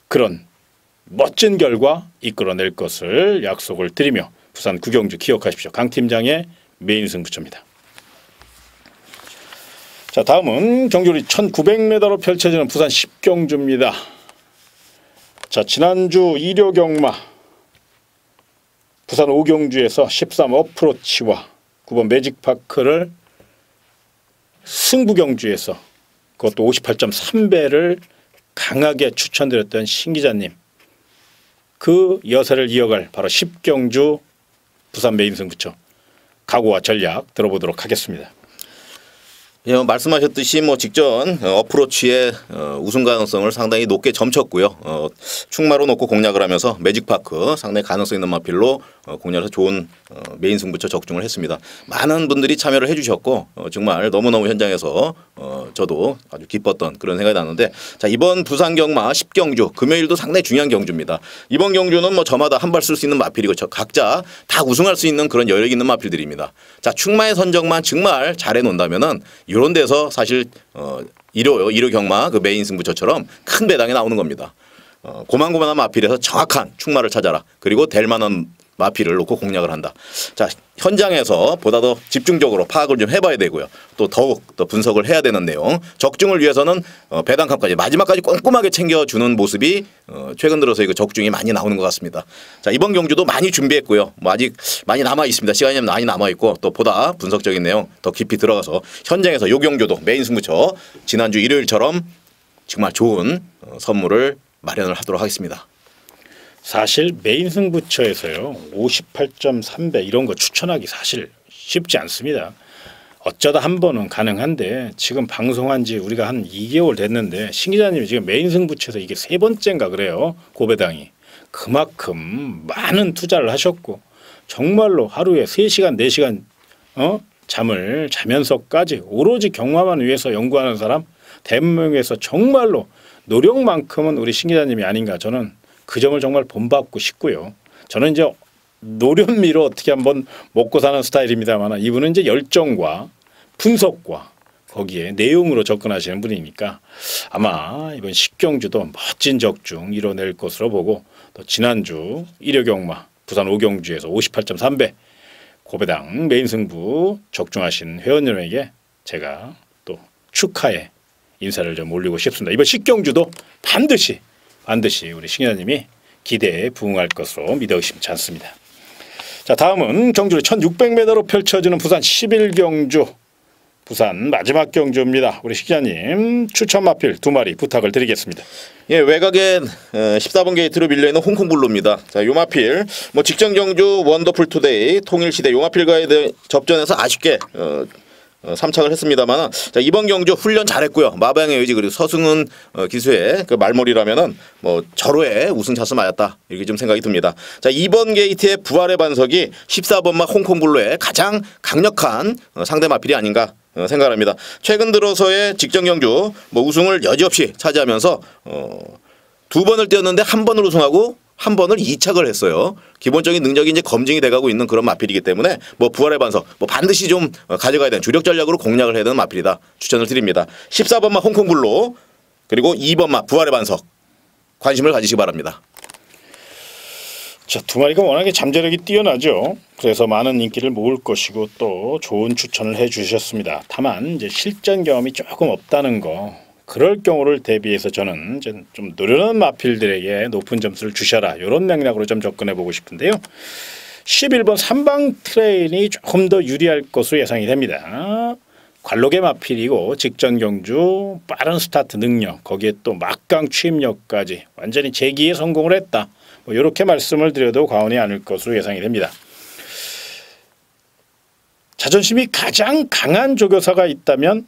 그런 멋진 결과 이끌어낼 것을 약속을 드리며 부산 구경주 기억하십시오. 강 팀장의 메인 승부처입니다. 자, 다음은 경주리 1900m로 펼쳐지는 부산 10경주입니다. 자, 지난주 1호 경마 부산 5경주에서 13 어프로치와 9번 매직파크를 승부경주에서 그것도 58.3배를 강하게 추천드렸던 신 기자님 그 여세를 이어갈 바로 10경주 부산 메인 승부처 각오와 전략 들어보도록 하겠습니다. 예, 말씀하셨듯이 뭐 직전 어프로치의 우승 가능성을 상당히 높게 점쳤고요. 충마로 놓고 공략을 하면서 매직파크 상당히 가능성 있는 마필로 공략해서 좋은 메인 승부처 적중을 했습니다. 많은 분들이 참여를 해주셨고 정말 너무너무 현장에서 저도 아주 기뻤던 그런 생각이 나는데 자 이번 부산 경마 10경주 금요일도 상당히 중요한 경주입니다. 이번 경주는 뭐 저마다 한 발 쓸 수 있는 마필이고 각자 다 우승할 수 있는 그런 여력 있는 마필들입니다. 자 충마의 선정만 정말 잘해 놓는다면은 이런 데서 사실 1호 경마 그 메인 승부처처럼 큰 배당이 나오는 겁니다. 고만고만한 마필에서 정확한 충마를 찾아라. 그리고 될 만한 마필을 놓고 공략을 한다. 자, 현장에서 보다 더 집중적으로 파악을 좀 해봐야 되고요. 또 더욱 더 분석을 해야 되는 내용. 적중을 위해서는 배당감까지 마지막까지 꼼꼼하게 챙겨주는 모습이 최근 들어서 이거 적중이 많이 나오는 것 같습니다. 자, 이번 경주도 많이 준비했고요. 뭐 아직 많이 남아 있습니다. 시간이 많이 남아 있고 또 보다 분석적인 내용 더 깊이 들어가서 현장에서 요 경주도 메인 승부처 지난주 일요일처럼 정말 좋은 선물을 마련을 하도록 하겠습니다. 사실 메인 승부처에서요 58.3배 이런 거 추천하기 사실 쉽지 않습니다. 어쩌다 한 번은 가능한데 지금 방송한 지 우리가 한 2개월 됐는데 신 기자님이 지금 메인 승부처에서 이게 세 번째인가 그래요. 고배당이. 그만큼 많은 투자를 하셨고 정말로 하루에 3시간 4시간 잠을 자면서까지 오로지 경마만 위해서 연구하는 사람 대한민국에서 정말로 노력만큼은 우리 신 기자님이 아닌가 저는 그 점을 정말 본받고 싶고요. 저는 이제 노련미로 어떻게 한번 먹고 사는 스타일입니다만 이분은 이제 열정과 분석과 거기에 내용으로 접근하시는 분이니까 아마 이번 식경주도 멋진 적중 이뤄낼 것으로 보고 또 지난주 1회 경마 부산 5경주에서 58.3배 고배당 메인 승부 적중하신 회원님에게 제가 또 축하의 인사를 좀 올리고 싶습니다. 이번 식경주도 반드시 우리 신 기자님이 기대에 부응할 것으로 믿어 의심치 않습니다. 자, 다음은 경주를 1600m로 펼쳐지는 부산 11경주 부산 마지막 경주입니다. 우리 신 기자님 추천 마필 2마리 부탁을 드리겠습니다. 예, 외곽엔 14번 게이트로 밀려있는 홍콩블루입니다. 자, 요 마필 뭐 직전 경주 원더풀 투데이 통일시대 요 마필과의 접전에서 아쉽게 3착을 했습니다만 자, 이번 경주 훈련 잘했고요. 마방의 의지 그리고 서승은 기수의 그 말머리라면은 뭐 절호의 우승 찬스 맞았다 이렇게 좀 생각이 듭니다. 자, 이번 게이트의 부활의 반석이 14번마 홍콩블루의 가장 강력한 상대 마필이 아닌가 생각합니다. 최근 들어서의 직전 경주 뭐 우승을 여지없이 차지하면서 2번을 뛰었는데 1번을 우승하고 1번을 2착을 했어요. 기본적인 능력이 이제 검증이 돼가고 있는 그런 마필이기 때문에 뭐 부활의 반석 뭐 반드시 좀 가져가야 되는 주력 전략으로 공략을 해야 되는 마필이다 추천을 드립니다. 14번마 홍콩블루 그리고 2번마 부활의 반석 관심을 가지시기 바랍니다. 자, 2마리가 워낙에 잠재력이 뛰어나죠. 그래서 많은 인기를 모을 것이고 또 좋은 추천을 해주셨습니다. 다만 이제 실전 경험이 조금 없다는 거. 그럴 경우를 대비해서 저는 좀 노련한 마필들에게 높은 점수를 주셔라 이런 맥락으로 좀 접근해 보고 싶은데요. 11번 3방 트레인이 조금 더 유리할 것으로 예상이 됩니다. 관록의 마필이고 직전 경주 빠른 스타트 능력 거기에 또 막강 취입력까지 완전히 재기에 성공을 했다. 뭐 이렇게 말씀을 드려도 과언이 아닐 것으로 예상이 됩니다. 자존심이 가장 강한 조교사가 있다면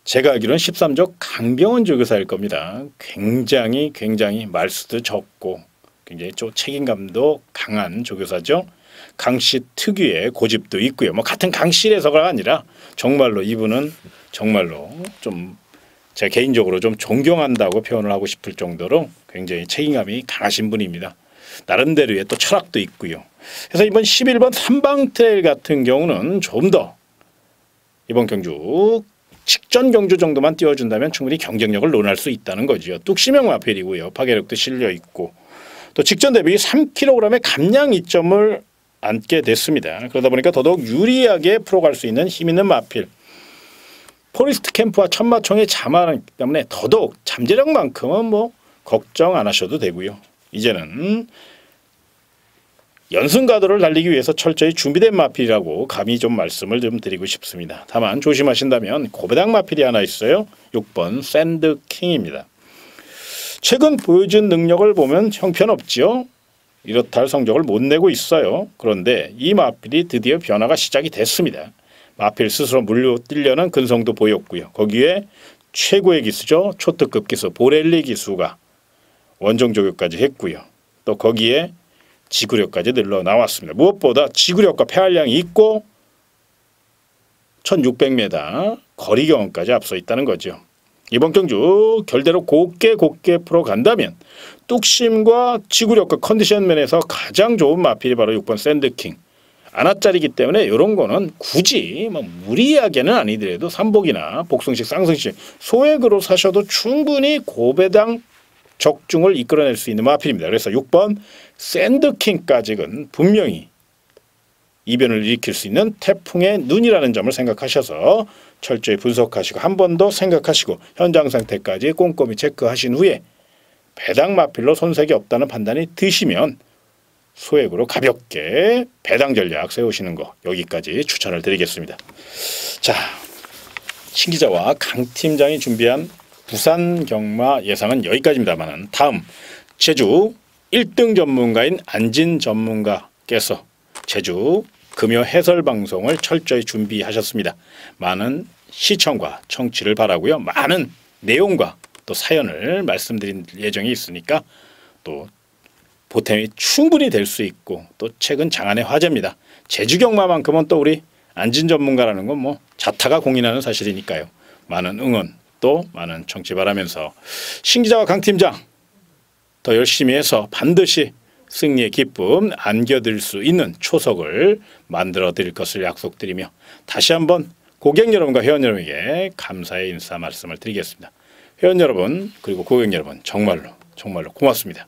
제가 알기로는 13조 강병원 조교사일 겁니다. 굉장히 말수도 적고 굉장히 좀 책임감도 강한 조교사죠. 강씨 특유의 고집도 있고요. 뭐 같은 강씨에서가 아니라 정말로 이분은 정말로 좀 제가 개인적으로 좀 존경한다고 표현을 하고 싶을 정도로 굉장히 책임감이 강하신 분입니다. 나름대로의 또 철학도 있고요. 그래서 이번 11번 3방 트레일 같은 경우는 좀 더 이번 경주 직전 경주 정도만 띄워준다면 충분히 경쟁력을 논할 수 있다는 거죠. 뚝심형 마필이고요. 파괴력도 실려 있고 또 직전 대비 3kg의 감량 이점을 안게 됐습니다. 그러다 보니까 더더욱 유리하게 풀어갈 수 있는 힘 있는 마필. 포리스트 캠프와 천마총의 자마이기 때문에 더더욱 잠재력만큼은 뭐 걱정 안 하셔도 되고요. 이제는 연승가도를 달리기 위해서 철저히 준비된 마필이라고 감히 좀 말씀을 좀 드리고 싶습니다. 다만 조심하신다면 고배당 마필이 하나 있어요. 6번 샌드킹입니다. 최근 보여준 능력을 보면 형편없지요. 이렇다 할 성적을 못 내고 있어요. 그런데 이 마필이 드디어 변화가 시작이 됐습니다. 마필 스스로 물려뛰려는 근성도 보였고요. 거기에 최고의 기수죠. 초특급 기수 보렐리 기수가 원정 조교까지 했고요. 또 거기에 지구력까지 늘러 나왔습니다. 무엇보다 지구력과 폐활량이 있고 1600m 거리 경험까지 앞서 있다는 거죠. 이번 경주 결대로 곱게 풀어간다면 뚝심과 지구력과 컨디션 면에서 가장 좋은 마필이 바로 6번 샌드킹. 안아짜리기 때문에 이런 거는 굳이 뭐 무리하게는 아니더라도 삼복이나 복승식 쌍승식 소액으로 사셔도 충분히 고배당 적중을 이끌어낼 수 있는 마필입니다. 그래서 6번 샌드킹까지는 분명히 이변을 일으킬 수 있는 태풍의 눈이라는 점을 생각하셔서 철저히 분석하시고 한 번 더 생각하시고 현장 상태까지 꼼꼼히 체크하신 후에 배당 마필로 손색이 없다는 판단이 드시면 소액으로 가볍게 배당 전략 세우시는 거 여기까지 추천을 드리겠습니다. 자, 신 기자와 강 팀장이 준비한 부산 경마 예상은 여기까지입니다만 다음 제주 1등 전문가인 안진 전문가께서 제주 금요 해설 방송을 철저히 준비하셨습니다. 많은 시청과 청취를 바라고요. 많은 내용과 또 사연을 말씀드릴 예정이 있으니까 또 보탬이 충분히 될 수 있고 또 최근 장안의 화제입니다. 제주 경마만큼은 또 우리 안진 전문가라는 건 뭐 자타가 공인하는 사실이니까요. 많은 응원 또 많은 청취 바라면서 신 기자와 강 팀장 더 열심히 해서 반드시 승리의 기쁨 안겨드릴 수 있는 초석을 만들어 드릴 것을 약속드리며 다시 한번 고객 여러분과 회원 여러분에게 감사의 인사 말씀을 드리겠습니다. 회원 여러분 그리고 고객 여러분 정말로 고맙습니다.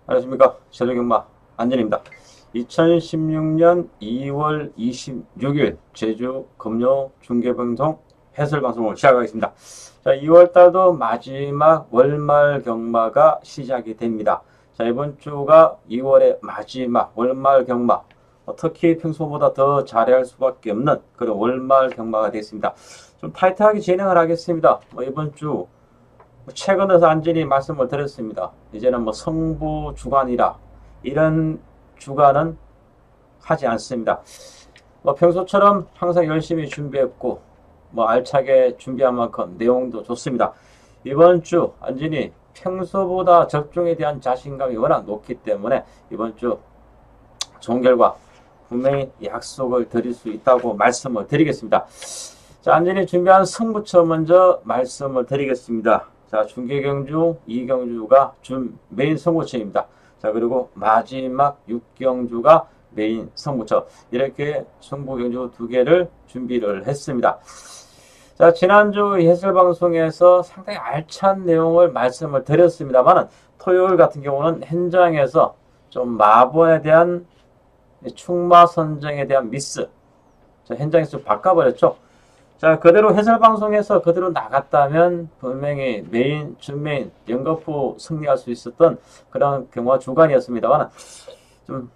안녕하십니까. 제주경마 안진입니다. 2016년 2월 26일 제주 금요 중계방송 해설방송을 시작하겠습니다. 자, 2월달도 마지막 월말 경마가 시작이 됩니다. 자, 이번 주가 2월의 마지막 월말 경마, 특히 평소보다 더 잘해야 할 수밖에 없는 그런 월말 경마가 되겠습니다. 좀 타이트하게 진행을 하겠습니다. 이번 주 최근 들어서 안진이 말씀을 드렸습니다. 이제는 성부 주간이라 이런 주간은 하지 않습니다. 평소처럼 항상 열심히 준비했고 알차게 준비한 만큼 내용도 좋습니다. 이번 주 안진이 평소보다 접종에 대한 자신감이 워낙 높기 때문에 이번 주 좋은 결과 분명히 약속을 드릴 수 있다고 말씀을 드리겠습니다. 자, 안진이 준비한 승부처 먼저 말씀을 드리겠습니다. 자, 중계경주 2경주가 준 메인 승부처입니다. 자, 그리고 마지막 6경주가 메인 승부처. 이렇게 승부경주 2개를 준비를 했습니다. 자, 지난주 해설방송에서 상당히 알찬 내용을 말씀을 드렸습니다만 토요일 같은 경우는 현장에서 좀 마번에 대한 충마 선정에 대한 미스. 자, 현장에서 좀 바꿔버렸죠. 자, 그대로 해설방송에서 그대로 나갔다면 분명히 준메인, 연거푸 승리할 수 있었던 그런 경마 주간이었습니다만 좀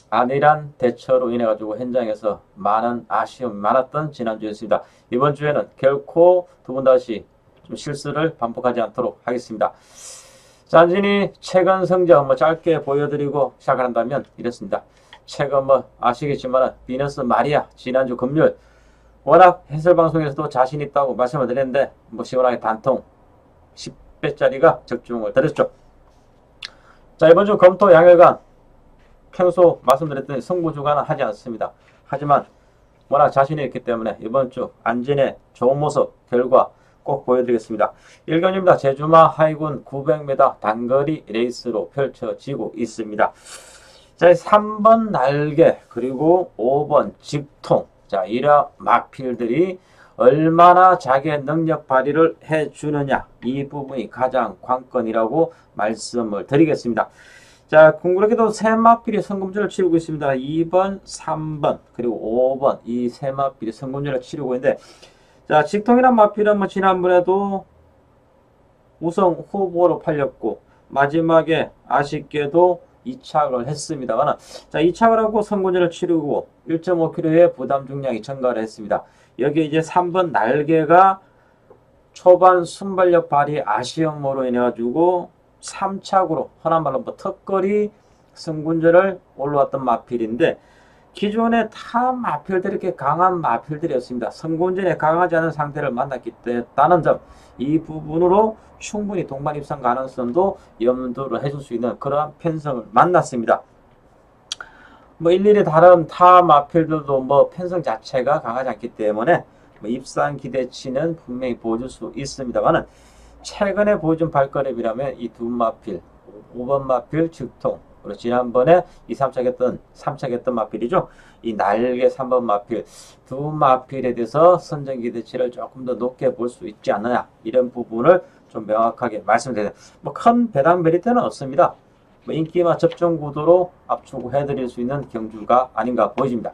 안일한 대처로 인해가지고 현장에서 많은 아쉬움이 많았던 지난주였습니다. 이번 주에는 결코 두 번 다시 좀 실수를 반복하지 않도록 하겠습니다. 자, 안진이 최근 성적 짧게 보여드리고 시작을 한다면 이렇습니다. 최근 아시겠지만 비너스 마리아 지난주 금요일 워낙 해설방송에서도 자신 있다고 말씀을 드렸는데 시원하게 단통 10배짜리가 적중을 드렸죠. 자, 이번 주 검토 양일간 평소 말씀드렸더니 승부주간은 하지 않습니다. 하지만 워낙 자신이 있기 때문에 이번 주 안진의 좋은 모습 결과 꼭 보여드리겠습니다. 1경주입니다. 제주마 하이군 900m 단거리 레이스로 펼쳐지고 있습니다. 자, 3번 날개 그리고 5번 직통. 자, 이러 막필들이 얼마나 자기의 능력 발휘를 해주느냐 이 부분이 가장 관건이라고 말씀을 드리겠습니다. 자, 궁극에도 세 막필이 성금전을 치르고 있습니다. 2번, 3번 그리고 5번 이 세 막필이 성금전을 치르고 있는데 자, 직통이란 막필은 지난번에도 우승 후보로 팔렸고 마지막에 아쉽게도 이착을 했습니다만 자, 이착을 하고 선군전을 치르고 1.5kg의 부담 중량이 증가를 했습니다. 여기에 이제 3번 날개가 초반 순발력 발휘 아쉬움으로 인해 가지고 3착으로 흔한 말로 턱걸이 선군전을 올라왔던 마필인데 기존의 타 마필들이 이렇게 강한 마필들이었습니다. 선군전에 강하지 않은 상태를 만났기 때문에 점 이 부분으로 충분히 동반 입상 가능성도 염두를 해줄 수 있는 그러한 편성을 만났습니다. 일일이 다른 타 마필들도 편성 자체가 강하지 않기 때문에 입상 기대치는 분명히 보여줄 수 있습니다만은 최근에 보여준 발걸음이라면 이 두 마필, 5번 마필 즉통, 그리고 지난번에 2, 3차 했던 마필이죠. 이 날개 3번 마필, 두 마필에 대해서 선정 기대치를 조금 더 높게 볼 수 있지 않느냐, 이런 부분을 좀 명확하게 말씀드립니다. 뭐 큰 배당 메리트는 없습니다. 뭐 인기마 접종 구도로 압축해드릴 수 있는 경주가 아닌가 보여집니다.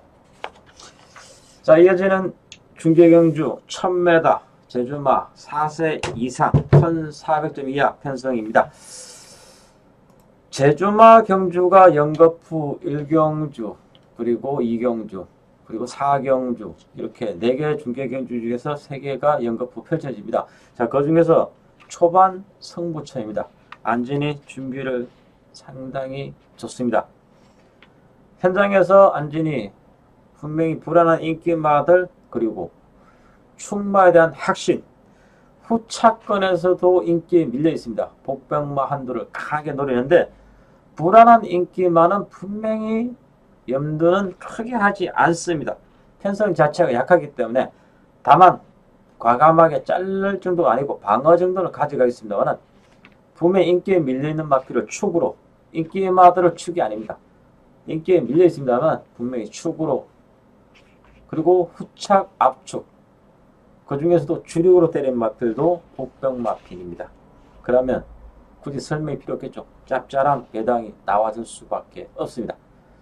자, 이어지는 중계경주 1000m 제주마 4세 이상 1400점 이하 편성입니다. 제주마 경주가 연거푸 1경주, 그리고 2경주, 그리고 4경주, 이렇게 4개 중계경주 중에서 3개가 연거푸 펼쳐집니다. 자, 그 중에서 초반 승부처입니다. 안진이 준비를 상당히 좋습니다. 현장에서 안진이 분명히 불안한 인기마들, 그리고 충마에 대한 확신, 후차권에서도 인기에 밀려 있습니다. 복병마 한두를 강하게 노리는데 불안한 인기마는 분명히 염두는 크게 하지 않습니다. 편성 자체가 약하기 때문에, 다만 과감하게 자를 정도가 아니고 방어 정도는 가져가겠습니다만, 분명히 인기에 밀려있는 마필을 축으로, 인기마들을 축이 아닙니다. 인기에 밀려 있습니다만 분명히 축으로, 그리고 후착 압축, 그 중에서도 주력으로 때린 마필도 복병 마필입니다. 그러면 굳이 설명이 필요 없겠죠. 짭짤한 배당이 나와줄 수밖에 없습니다.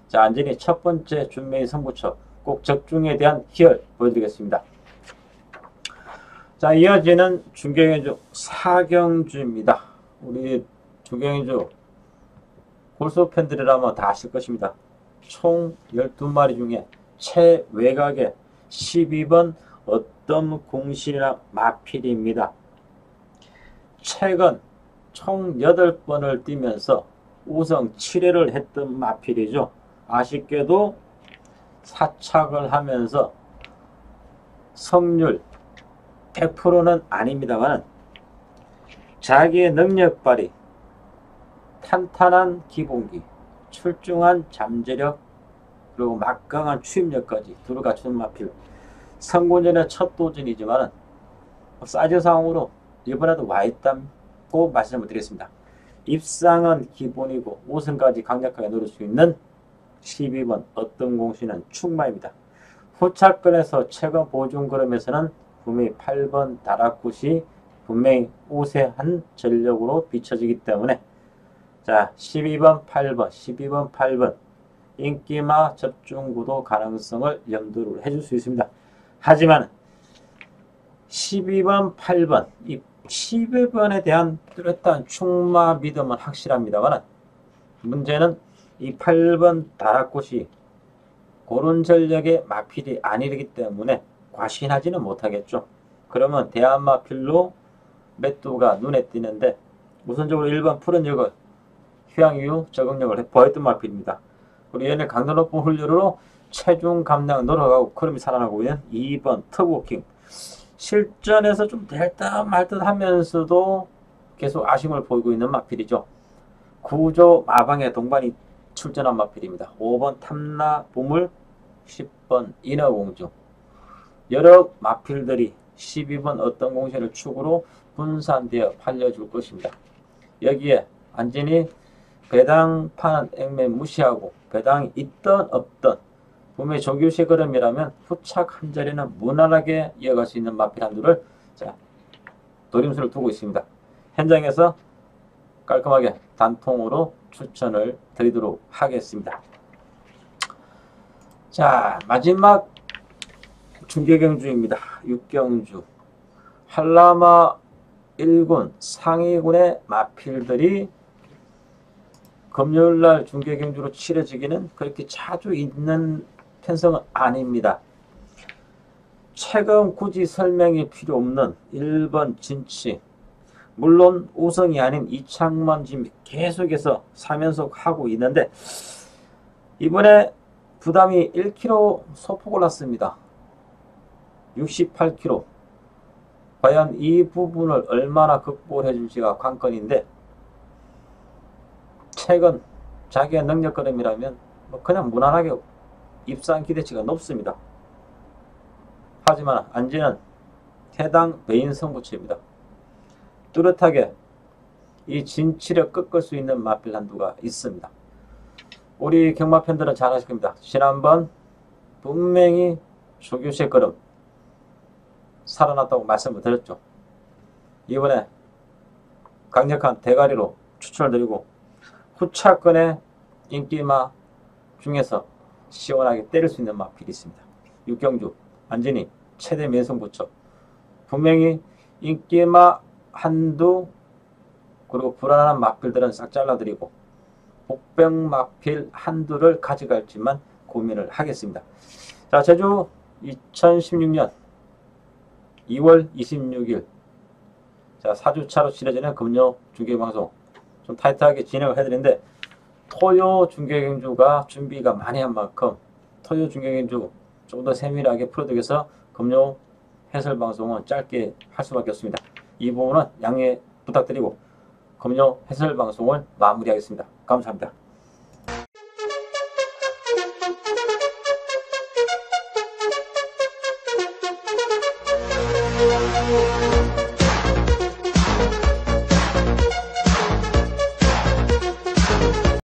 자, 안진이 첫 번째 준매의 승부처, 꼭 적중에 대한 희열 보여드리겠습니다. 자, 이어지는 중경연주 4경주입니다. 우리 중경연주 골수 팬들이라면 다 아실 것입니다. 총 12마리 중에 최외곽의 12번 어떤 공신이랑 마필입니다. 최근 총 8번을 뛰면서 우승 7회를 했던 마필이죠. 아쉽게도 사착을 하면서 성률 100%는 아닙니다만 자기의 능력 발휘, 탄탄한 기본기, 출중한 잠재력, 그리고 막강한 추임력까지 두루 갖춘 마필. 선군전의 첫 도전이지만 사주상으로 이번에도 와있다고 말씀을 드리겠습니다. 입상은 기본이고 우승까지 강력하게 노릴 수 있는 12번 어떤 공신은 충마입니다. 후차권에서 최근 보증 걸음에서는 분명히 8번 다락굿이 분명히 우세한 전력으로 비춰지기 때문에, 자, 12번 8번 12번 8번 인기마 접중구도 가능성을 염두를 해줄 수 있습니다. 하지만 12번 8번 이 12번에 대한 뚜렷한 충마 믿음은 확실합니다만, 문제는 이 8번 다락굿이 그런 전력의 마필이 아니기 때문에 과신하지는 못하겠죠. 그러면 대한마필로 맷도가 눈에 띄는데, 우선적으로 1번 푸른 역을 휴양 이후 적응력을 보였던 마필입니다. 그리고 얘네 강도 높은 훈련으로 체중 감량을 노력하고 흐름이 살아나고 있는 2번 터보킹. 실전에서 좀 될 듯 말 듯 하면서도 계속 아쉬움을 보이고 있는 마필이죠. 구조 마방의 동반이 출전한 마필입니다. 5번 탐나 보물, 10번 인어공주. 여러 마필들이 12번 어떤 공신을 축으로 분산되어 팔려줄 것입니다. 여기에 안진이 배당 파는 액면 무시하고 배당이 있던 없던 분명히 조규시 걸음이라면 후착 한 자리는 무난하게 이어갈 수 있는 마필 한두를 노림수를 두고 있습니다. 현장에서 깔끔하게 단통으로 추천을 드리도록 하겠습니다. 자, 마지막 중계경주입니다. 6경주 한라마 1군 상위군의 마필들이 금요일날 중계경주로 치러지기는 그렇게 자주 있는 편성은 아닙니다. 최근 굳이 설명이 필요 없는 1번 진치, 물론 우승이 아닌 이창만 지금 계속해서 3연속 하고 있는데, 이번에 부담이 1kg 소폭 올랐습니다. 68kg. 과연 이 부분을 얼마나 극복을 해줄지가 관건인데, 최근 자기의 능력 걸음이라면 그냥 무난하게 입상 기대치가 높습니다. 하지만 안진은 해당 메인 승부처입니다. 뚜렷하게 이 진치를 꺾을 수 있는 마필 한두가 있습니다. 우리 경마 팬들은 잘 아실 겁니다. 지난번 분명히 조규식 걸음 살아났다고 말씀을 드렸죠. 이번에 강력한 대가리로 추천을 드리고 후차권의 인기마 중에서 시원하게 때릴 수 있는 마필이 있습니다. 육경주, 안진이, 최대 매성부처. 분명히 인기마 한두 그리고 불안한 마필들은 싹 잘라드리고 복병 마필 한두를 가져갈지만 고민을 하겠습니다. 자, 제주 2016년 2월 26일 자 4주차로 치러지는 금요 중계방송 좀 타이트하게 진행을 해드리는데 토요 중계경주가 준비가 많이 한 만큼 토요 중계경주 좀 더 세밀하게 풀어드리기 위해서 금요 해설방송은 짧게 할 수밖에 없습니다. 이 부분은 양해 부탁드리고 금요 해설방송을 마무리하겠습니다. 감사합니다.